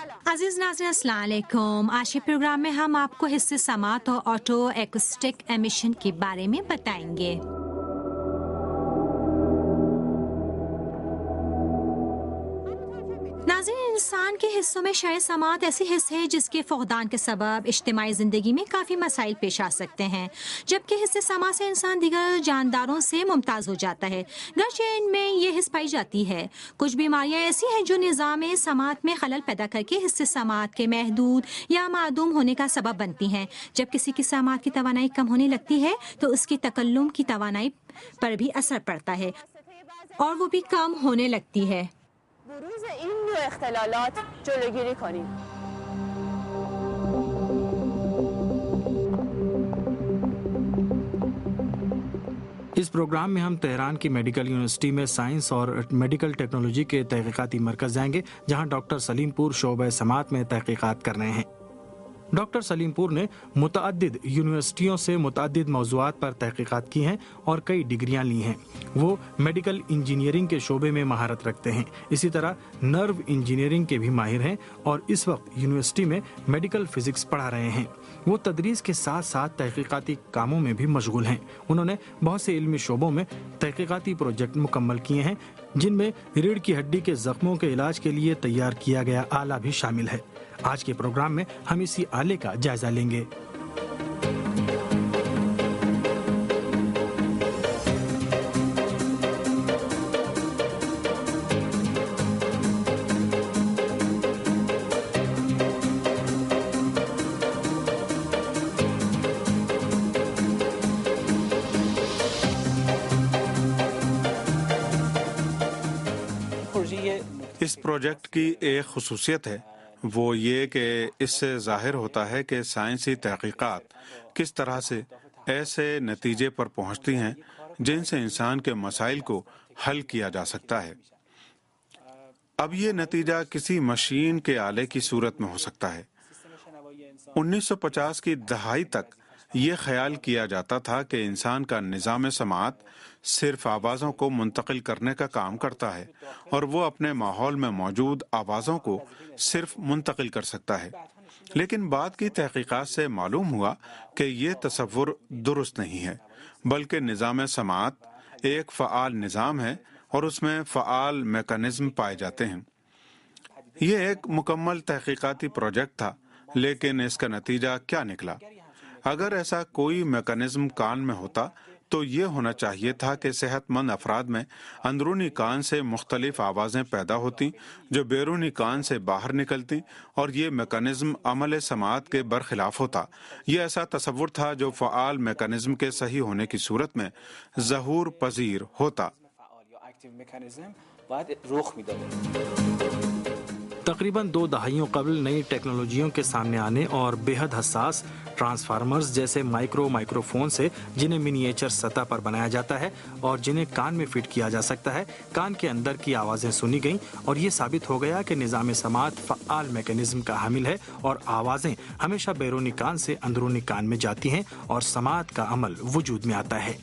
عزیز ناظرین السلام علیکم. آج کے پروگرام میں ہم آپ کو حس سماعت اور آٹو ایکوسٹک ایمیشن کے بارے میں بتائیں گے. ناظرین، انسان کے حصوں میں شعر سماعت ایسی حص ہے جس کے فقدان کے سبب اجتماعی زندگی میں کافی مسائل پیش آ سکتے ہیں، جبکہ حس سماعت سے انسان دیگر جانداروں سے ممتاز ہو جاتا ہے، گرچہ ان میں یہ حس پائی جاتی ہے. کچھ بیماریاں ایسی ہیں جو نظام سماعت میں خلل پیدا کر کے حس سماعت کے محدود یا معدوم ہونے کا سبب بنتی ہیں. جب کسی کی سماعت کی توانائی کم ہونے لگتی ہے تو اس کی تکلم کی توانائی پر بھی اثر پڑتا ہے اور وہ بھی کم ہونے لگتی ہے. بروز این نوع اختلالات جلوگیری کنیم. اس پروگرام میں ہم تہران کی میڈیکل یونیورسٹی میں سائنس اور میڈیکل ٹیکنالوجی کے تحقیقاتی مرکز جائیں گے، جہاں ڈاکٹر سلیم پور شعبہ سماعت میں تحقیقات کر رہے ہیں. ڈاکٹر سلیم پور نے متعدد یونیورسٹیوں سے متعدد موضوعات پر تحقیقات کی ہیں اور کئی ڈگریاں لی ہیں. وہ میڈیکل انجینئرنگ کے شعبے میں مہارت رکھتے ہیں، اسی طرح نرو انجینئرنگ کے بھی ماہر ہیں اور اس وقت یونیورسٹی میں میڈیکل فزکس پڑھا رہے ہیں. وہ تدریس کے ساتھ ساتھ تحقیقاتی کاموں میں بھی مشغول ہیں. انہوں نے بہت سے علمی شعبوں میں تحقیقاتی پروجیکٹ مکمل کیے ہیں، جن میں ریڑھ کی ہڈی کے زخموں کے علاج کے لیے تیار کیا گیا آلہ بھی شامل ہے. آج کے پروگرام میں ہم اسی آلے کا جائزہ لیں گے. اس پروجیکٹ کی ایک خصوصیت ہے، وہ یہ کہ اس سے ظاہر ہوتا ہے کہ سائنسی تحقیقات کس طرح سے ایسے نتیجے پر پہنچتی ہیں جن سے انسان کے مسائل کو حل کیا جا سکتا ہے. اب یہ نتیجہ کسی مشین کے آلے کی صورت میں ہو سکتا ہے. 1950 کی دہائی تک یہ خیال کیا جاتا تھا کہ انسان کا نظام سماعت صرف آوازوں کو منتقل کرنے کا کام کرتا ہے اور وہ اپنے ماحول میں موجود آوازوں کو صرف منتقل کر سکتا ہے. لیکن بعد کی تحقیقات سے معلوم ہوا کہ یہ تصور درست نہیں ہے، بلکہ نظام سماعت ایک فعال نظام ہے اور اس میں فعال میکانزم پائے جاتے ہیں. یہ ایک مکمل تحقیقاتی پروجیکٹ تھا، لیکن اس کا نتیجہ کیا نکلا؟ اگر ایسا کوئی میکانزم کان میں ہوتا تو یہ ہونا چاہیے تھا کہ صحت مند افراد میں اندرونی کان سے مختلف آوازیں پیدا ہوتی جو بیرونی کان سے باہر نکلتی، اور یہ میکانزم عمل سماعت کے برخلاف ہوتا. یہ ایسا تصور تھا جو فعال میکانزم کے صحیح ہونے کی صورت میں ظہور پذیر ہوتا. تقریباً 2 دہائیوں قبل نئی ٹیکنالوجیوں کے سامنے آنے اور بے حد حساس ٹرانسفارمرز جیسے مائکرو فون سے جنہیں منییچر سطح پر بنایا جاتا ہے اور جنہیں کان میں فٹ کیا جا سکتا ہے، کان کے اندر کی آوازیں سنی گئیں اور یہ ثابت ہو گیا کہ نظام سماعت فعال میکانزم کا حامل ہے اور آوازیں ہمیشہ بیرونی کان سے اندرونی کان میں جاتی ہیں اور سماعت کا عمل وجود میں آتا ہے.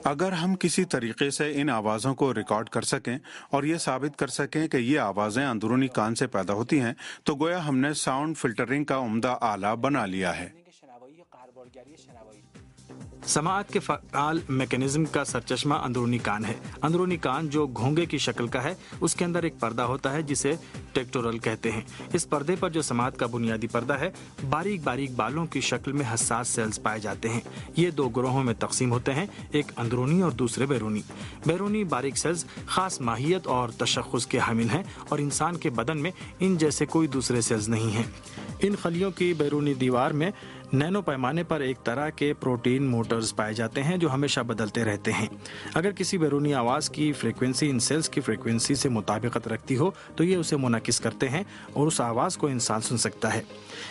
اگر ہم کسی طریقے سے ان آوازوں کو ریکارڈ کر سکیں اور یہ ثابت کر سکیں کہ یہ آوازیں اندرونی کان سے پیدا ہوتی ہیں تو گویا ہم نے ساؤنڈ فلٹرنگ کا عمدہ آلہ بنا لیا ہے. سماعت کے فعال میکانزم کا سرچشمہ اندرونی کان ہے. اندرونی کان جو گھونگے کی شکل کا ہے، اس کے اندر ایک پردہ ہوتا ہے جسے ٹیکٹورل کہتے ہیں. اس پردے پر جو سماعت کا بنیادی پردہ ہے، باریک باریک بالوں کی شکل میں حساس سیلز پائے جاتے ہیں. یہ 2 گروہوں میں تقسیم ہوتے ہیں، ایک اندرونی اور دوسرے بیرونی. بیرونی باریک سیلز خاص ماہیت اور تشخص کے حامل ہیں اور انسان کے بدن میں ان جیسے کوئی دوسرے سیلز نہیں ہیں. ان خلیوں کی بیرونی دیوار میں نینو پیمانے پر ایک طرح کے پروٹین موٹرز پائے جاتے ہیں جو ہمیشہ بدلتے رہتے ہیں. اگر کسی بیرونی آواز کی فریکوینسی ان سیلز کی فریکوینسی سے مطابقت رکھتی ہو تو یہ اسے منعکس کرتے ہیں اور اس آواز کو انسان سن سکتا ہے.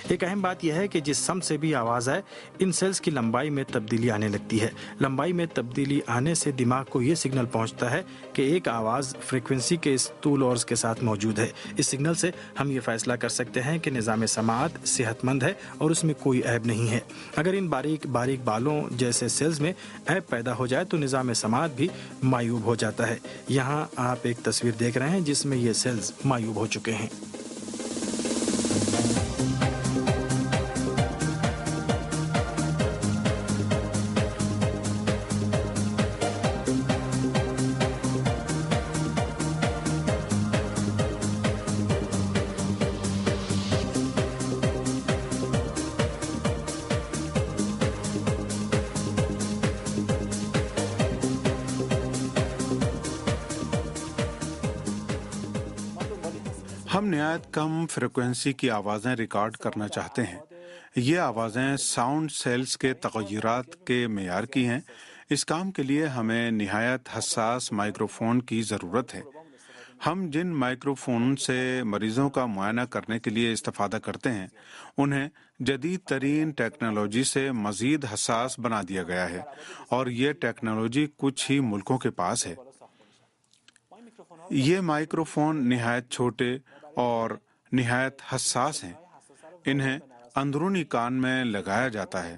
ایک اہم بات یہ ہے کہ جس سمت سے بھی آواز آئے، ان سیلز کی لمبائی میں تبدیلی آنے لگتی ہے. لمبائی میں تبدیلی آنے سے دماغ کو یہ سگنل پہنچتا ہے کہ ایک آواز فریکوینسی کے اس طول عرض کے ساتھ موجود ہے. اس سگنل سے ہم یہ فیصلہ کر سکتے ہیں کہ نظام سماعت صحت مند ہے اور اس میں کوئی عیب نہیں ہے۔ اگر ان باریک باریک بالوں جیسے سیلز میں عیب پیدا ہو جائے تو نظام سماعت بھی معیوب ہو جاتا ہے۔ یہاں آپ ایک تصویر دیکھ رہے ہیں جس میں یہ سیلز معیوب ہو چکے ہیں۔ ہم نہایت کم فریکوینسی کی آوازیں ریکارڈ کرنا چاہتے ہیں۔ یہ آوازیں ساؤنڈ سیلز کے تغیرات کے معیار کی ہیں۔ اس کام کے لیے ہمیں نہایت حساس مائکرو فون کی ضرورت ہے۔ ہم جن مائکرو فون سے مریضوں کا معائنہ کرنے کے لیے استفادہ کرتے ہیں انہیں جدید ترین ٹیکنالوجی سے مزید حساس بنا دیا گیا ہے، اور یہ ٹیکنالوجی کچھ ہی ملکوں کے پاس ہے۔ یہ مائکرو فون نہایت چھوٹے اور نہایت حساس ہیں۔ انہیں اندرونی کان میں لگایا جاتا ہے۔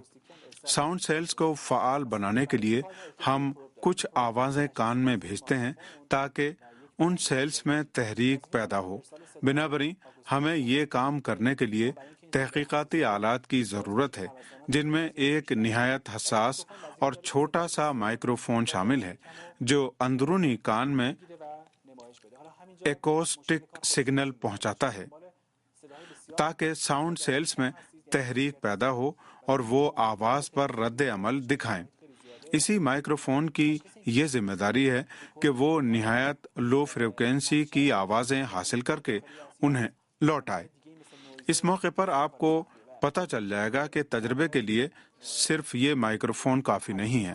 ساؤنڈ سیلز کو فعال بنانے کے لیے ہم کچھ آوازیں کان میں بھیجتے ہیں تاکہ ان سیلز میں تحریک پیدا ہو۔ بنابراً ہمیں یہ کام کرنے کے لیے تحقیقاتی آلات کی ضرورت ہے جن میں ایک نہایت حساس اور چھوٹا سا مائکرو فون شامل ہے جو اندرونی کان میں ایکوسٹک سگنل پہنچاتا ہے تاکہ ساؤنڈ سیلز میں تحریک پیدا ہو اور وہ آواز پر رد عمل دکھائیں۔ اسی مائکرو فون کی یہ ذمہ داری ہے کہ وہ نہایت لو فریکوینسی کی آوازیں حاصل کر کے انہیں لوٹائے۔ اس موقع پر آپ کو پتہ چل جائے گا کہ تجربے کے لیے صرف یہ مائکرو فون کافی نہیں ہے۔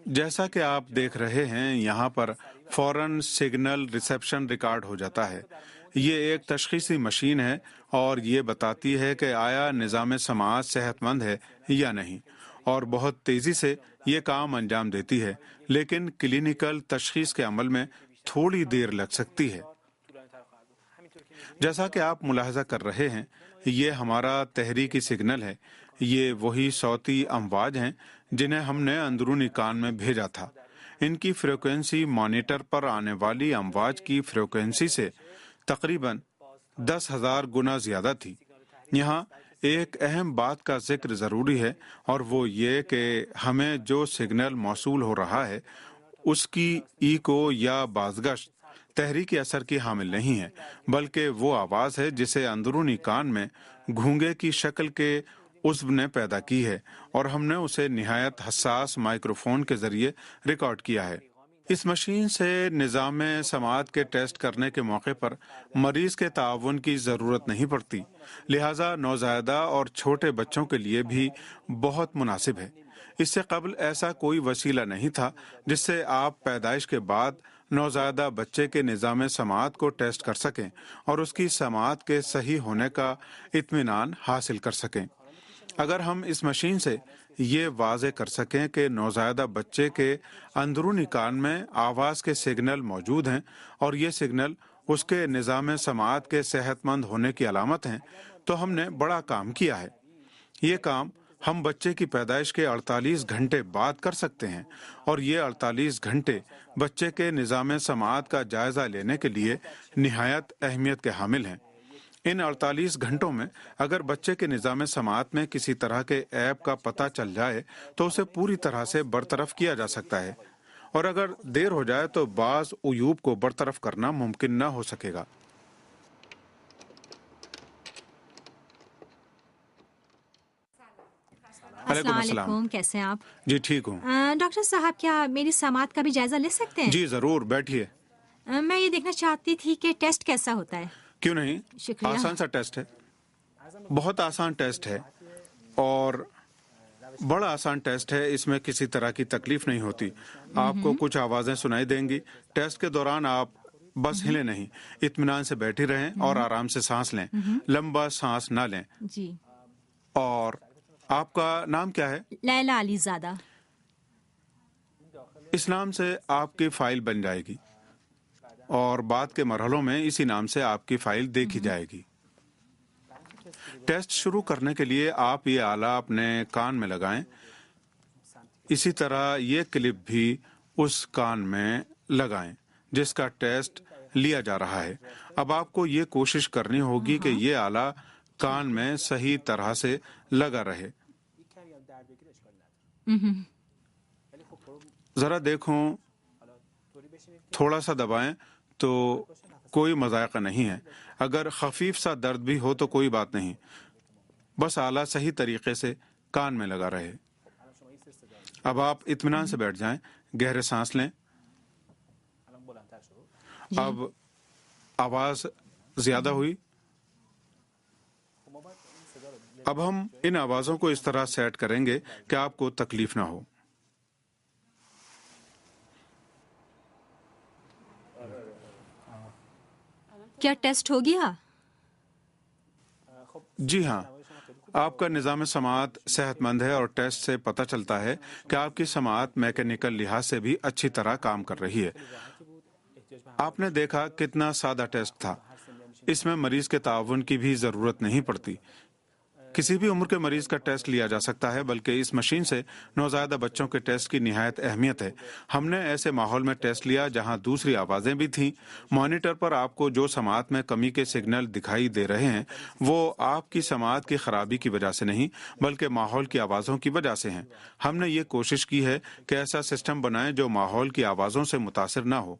جیسا کہ آپ دیکھ رہے ہیں یہاں پر فوراً سگنل ریسیپشن ریکارڈ ہو جاتا ہے۔ یہ ایک تشخیصی مشین ہے اور یہ بتاتی ہے کہ آیا نظام سماعت صحت مند ہے یا نہیں، اور بہت تیزی سے یہ کام انجام دیتی ہے، لیکن کلینیکل تشخیص کے عمل میں تھوڑی دیر لگ سکتی ہے۔ جیسا کہ آپ ملاحظہ کر رہے ہیں یہ ہمارا تحریکی سگنل ہے۔ یہ وہی صوتی امواج ہیں جنہیں ہم نے اندرونی کان میں بھیجا تھا۔ ان کی فریکوینسی مانیٹر پر آنے والی امواج کی فریکوینسی سے تقریباً 10,000 گنا زیادہ تھی۔ یہاں ایک اہم بات کا ذکر ضروری ہے، اور وہ یہ کہ ہمیں جو سگنل موصول ہو رہا ہے اس کی ایکو یا بازگشت تحریکی اثر کی حامل نہیں ہے، بلکہ وہ آواز ہے جسے اندرونی کان میں گھونگے کی شکل کے عضو نے پیدا کی ہے، اور ہم نے اسے نہایت حساس مائکرو فون کے ذریعے ریکارڈ کیا ہے۔ اس مشین سے نظام سماعت کے ٹیسٹ کرنے کے موقع پر مریض کے تعاون کی ضرورت نہیں پڑتی، لہٰذا نوزائیدہ اور چھوٹے بچوں کے لیے بھی بہت مناسب ہے۔ اس سے قبل ایسا کوئی وسیلہ نہیں تھا جس سے آپ پیدائش کے بعد نوزائیدہ بچے کے نظام سماعت کو ٹیسٹ کر سکیں اور اس کی سماعت کے صحیح ہونے کا اطمینان حاصل کر سکیں۔ اگر ہم اس مشین سے یہ واضح کر سکیں کہ نوزائیدہ بچے کے اندرونی کان میں آواز کے سگنل موجود ہیں اور یہ سگنل اس کے نظام سماعت کے صحت مند ہونے کی علامت ہیں، تو ہم نے بڑا کام کیا ہے۔ یہ کام ہم بچے کی پیدائش کے 48 گھنٹے بعد کر سکتے ہیں، اور یہ 48 گھنٹے بچے کے نظام سماعت کا جائزہ لینے کے لیے نہایت اہمیت کے حامل ہیں۔ ان 48 گھنٹوں میں اگر بچے کے نظام سماعت میں کسی طرح کے عیب کا پتہ چل جائے تو اسے پوری طرح سے برطرف کیا جا سکتا ہے، اور اگر دیر ہو جائے تو بعض عیوب کو برطرف کرنا ممکن نہ ہو سکے گا۔ السلام علیکم، کیسے ہیں آپ؟ جی ٹھیک ہوں۔ ڈاکٹر صاحب کیا میری سماعت کا بھی جائزہ لے سکتے ہیں؟ جی ضرور، بیٹھیے۔ میں یہ دیکھنا چاہتی تھی کہ ٹیسٹ کیسا ہوتا ہے۔ کیوں نہیں، شکریہ۔ آسان سا ٹیسٹ ہے، بہت آسان ٹیسٹ ہے اور بڑا آسان ٹیسٹ ہے۔ اس میں کسی طرح کی تکلیف نہیں ہوتی۔ آپ کو کچھ آوازیں سنائی دیں گی۔ ٹیسٹ کے دوران آپ بس ہلیں نہیں، اطمینان سے بیٹھی رہیں اور آرام سے سانس لیں، لمبا سانس نہ لیں، جی۔ اور آپ کا نام کیا ہے؟ لیلا علی زادہ۔ اس نام سے آپ کی فائل بن جائے گی اور بعد کے مرحلوں میں اسی نام سے آپ کی فائل دیکھی جائے گی۔ ٹیسٹ شروع کرنے کے لیے آپ یہ آلہ اپنے کان میں لگائیں، اسی طرح یہ کلپ بھی اس کان میں لگائیں جس کا ٹیسٹ لیا جا رہا ہے۔ اب آپ کو یہ کوشش کرنی ہوگی کہ یہ آلہ کان میں صحیح طرح سے لگا رہے۔ ذرا دیکھوں، تھوڑا سا دبائیں تو کوئی مذائقہ نہیں ہے، اگر خفیف سا درد بھی ہو تو کوئی بات نہیں، بس آلہ صحیح طریقے سے کان میں لگا رہے۔ اب آپ اطمینان سے بیٹھ جائیں، گہرے سانس لیں۔ اب آواز زیادہ ہوئی، اب ہم ان آوازوں کو اس طرح سیٹ کریں گے کہ آپ کو تکلیف نہ ہو۔ کیا ٹیسٹ ہو گیا؟ جی ہاں، آپ کا نظام سماعت صحت مند ہے اور ٹیسٹ سے پتہ چلتا ہے کہ آپ کی سماعت میکینیکل لحاظ سے بھی اچھی طرح کام کر رہی ہے۔ آپ نے دیکھا کتنا سادہ ٹیسٹ تھا، اس میں مریض کے تعاون کی بھی ضرورت نہیں پڑتی۔ کسی بھی عمر کے مریض کا ٹیسٹ لیا جا سکتا ہے، بلکہ اس مشین سے نوزائیدہ بچوں کے ٹیسٹ کی نہایت اہمیت ہے۔ ہم نے ایسے ماحول میں ٹیسٹ لیا جہاں دوسری آوازیں بھی تھیں۔ مانیٹر پر آپ کو جو سماعت میں کمی کے سگنل دکھائی دے رہے ہیں وہ آپ کی سماعت کی خرابی کی وجہ سے نہیں بلکہ ماحول کی آوازوں کی وجہ سے ہیں۔ ہم نے یہ کوشش کی ہے کہ ایسا سسٹم بنائیں جو ماحول کی آوازوں سے متاثر نہ ہو۔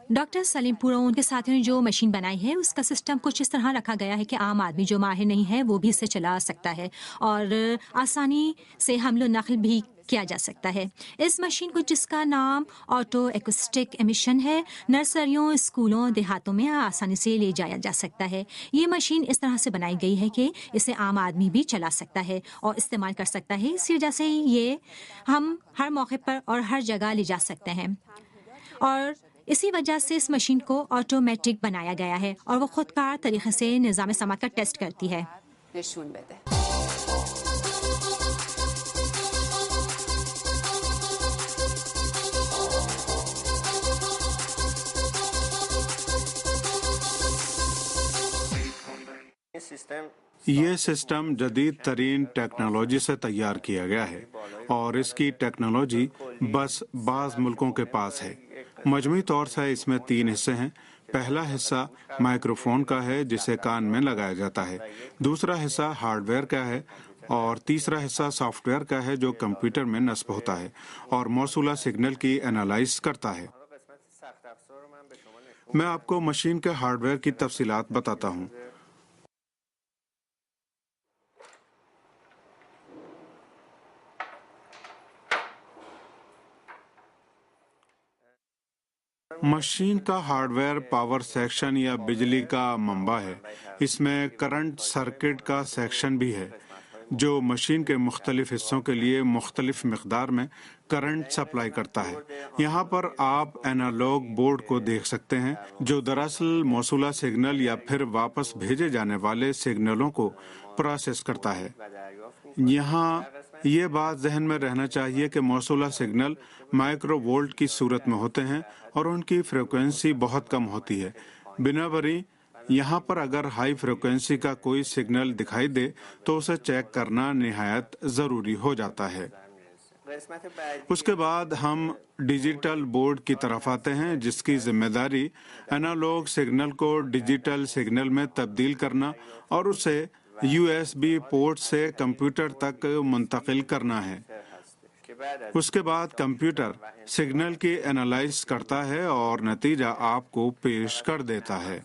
ڈاکٹر سلیم پورا ان کے ساتھیوں نے جو مشین بنائی ہے اس کا سسٹم کچھ اس طرح رکھا گیا ہے کہ عام آدمی جو ماہر نہیں ہے وہ بھی اسے چلا سکتا ہے اور آسانی سے حمل و نقل بھی کیا جا سکتا ہے۔ اس مشین کو، جس کا نام آٹو ایکوسٹک ایمیشن ہے، نرسریوں، اسکولوں، دیہاتوں میں آسانی سے لے جایا جا سکتا ہے۔ یہ مشین اس طرح سے بنائی گئی ہے کہ اسے عام آدمی بھی چلا سکتا ہے اور استعمال کر سکتا ہے، اسی وجہ سے یہ ہم ہر موقع پر اور ہر جگہ لے جا سکتے ہیں، اور اسی وجہ سے اس مشین کو آٹومیٹک بنایا گیا ہے اور وہ خود کار طریقے سے نظام سماعت کا ٹیسٹ کرتی ہے۔ نشون بده. یہ سسٹم جدید ترین ٹیکنالوجی سے تیار کیا گیا ہے اور اس کی ٹیکنالوجی بس بعض ملکوں کے پاس ہے۔ مجموعی طور سے اس میں 3 حصے ہیں۔ پہلا حصہ مائکروفون کا ہے جسے کان میں لگایا جاتا ہے، دوسرا حصہ ہارڈ ویئر کا ہے اور تیسرا حصہ سافٹ ویئر کا ہے جو کمپیوٹر میں نصب ہوتا ہے اور موصولہ سگنل کی انالائز کرتا ہے۔ میں آپ کو مشین کے ہارڈ ویئر کی تفصیلات بتاتا ہوں۔ مشین کا ہارڈ ویئر پاور سیکشن یا بجلی کا منبع ہے۔ اس میں کرنٹ سرکٹ کا سیکشن بھی ہے جو مشین کے مختلف حصوں کے لیے مختلف مقدار میں کرنٹ سپلائی کرتا ہے۔ یہاں پر آپ اینالوگ بورڈ کو دیکھ سکتے ہیں جو دراصل موصولہ سگنل یا پھر واپس بھیجے جانے والے سگنلوں کو پروسیس کرتا ہے۔ یہاں یہ بات ذہن میں رہنا چاہیے کہ موصولہ سگنل مائکرو وولٹ کی صورت میں ہوتے ہیں اور ان کی فریکوینسی بہت کم ہوتی ہے۔ بنابراین یہاں پر اگر ہائی فریکوینسی کا کوئی سگنل دکھائی دے تو اسے چیک کرنا نہایت ضروری ہو جاتا ہے۔ اس کے بعد ہم ڈیجیٹل بورڈ کی طرف آتے ہیں جس کی ذمہ داری انالوگ سگنل کو ڈیجیٹل سگنل میں تبدیل کرنا اور اسے USB پورٹ سے کمپیوٹر تک منتقل کرنا ہے۔ اس کے بعد کمپیوٹر سگنل کی انالائز کرتا ہے اور نتیجہ آپ کو پیش کر دیتا ہے۔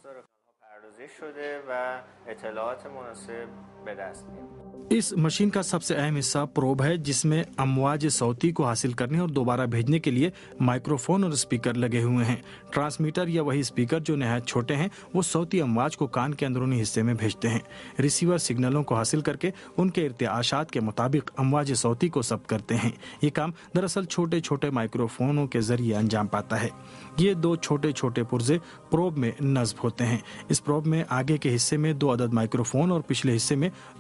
اس مشین کا سب سے اہم حصہ پروب ہے جس میں امواج صوتی کو حاصل کرنے اور دوبارہ بھیجنے کے لیے مائکروفون اور اسپیکر لگے ہوئے ہیں۔ ٹرانسمیٹر یا وہی اسپیکر جو نہایت چھوٹے ہیں وہ صوتی امواج کو کان کے اندرونی حصے میں بھیجتے ہیں۔ ریسیور سگنلوں کو حاصل کر کے ان کے ارتعاشات کے مطابق امواج صوتی کو ضبط کرتے ہیں۔ یہ کام دراصل چھوٹے چھوٹے مائکروفونوں کے ذریعے انجام پاتا ہے۔ یہ 2 چھوٹے چھوٹے پرزے پروب میں نصب ہوتے ہیں۔ اس پروب میں آگے کے حصے میں 2 عدد مائکروفون اور پچھلے حصے میں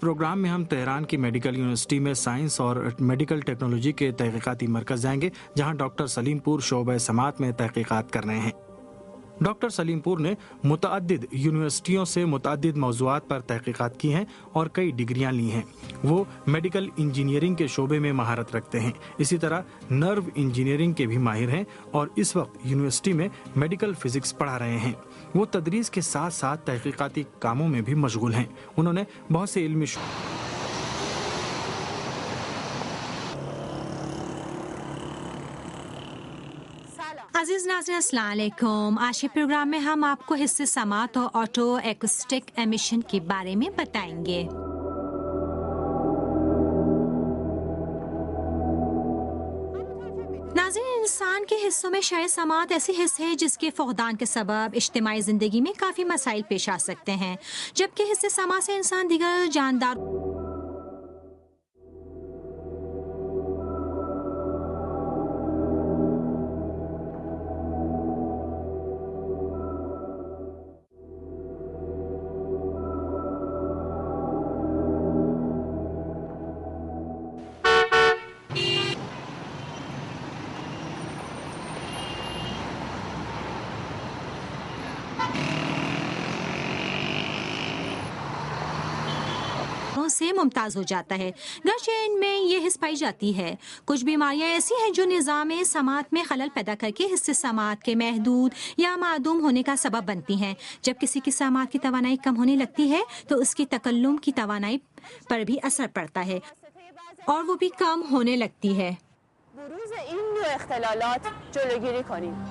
پروگرام میں ہم تہران کی میڈیکل یونیورسٹی میں سائنس اور میڈیکل ٹیکنالوجی کے تحقیقاتی مرکز جائیں گے، جہاں ڈاکٹر سلیم پور شعبہ سماعت میں تحقیقات کر رہے ہیں۔ ڈاکٹر سلیم پور نے متعدد یونیورسٹیوں سے متعدد موضوعات پر تحقیقات کی ہیں اور کئی ڈگریاں لی ہیں۔ وہ میڈیکل انجینئرنگ کے شعبے میں مہارت رکھتے ہیں، اسی طرح نرو انجینئرنگ کے بھی ماہر ہیں اور اس وقت یونیورسٹی میں میڈیکل فزکس پڑھا رہے ہیں۔ وہ تدریس کے ساتھ ساتھ تحقیقاتی کاموں میں بھی مشغول ہیں۔ انہوں نے بہت سے علمی عزیز ناظرین، السلام علیکم۔ آج کے پروگرام میں ہم آپ کو حصہ سماعت اور آٹو ایکوسٹک ایمیشن کے بارے میں بتائیں گے۔ ناظرین، انسان کے حصوں میں شعر سماعت ایسی حص ہے جس کے فقدان کے سبب اجتماعی زندگی میں کافی مسائل پیش آ سکتے ہیں، جبکہ حصہ سماعت سے انسان دیگر جاندار سے ممتاز ہو جاتا ہے، گرچہ ان میں یہ حص پائی جاتی ہے۔ کچھ بیماریاں ایسی ہیں جو نظام سماعت میں خلل پیدا کر کے حصہ سماعت کے محدود یا معدوم ہونے کا سبب بنتی ہیں۔ جب کسی کی سماعت کی توانائی کم ہونے لگتی ہے تو اس کی تکلم کی توانائی پر بھی اثر پڑتا ہے اور وہ بھی کم ہونے لگتی ہے۔ بروز این نوع اختلالات جلوگیری کنیم۔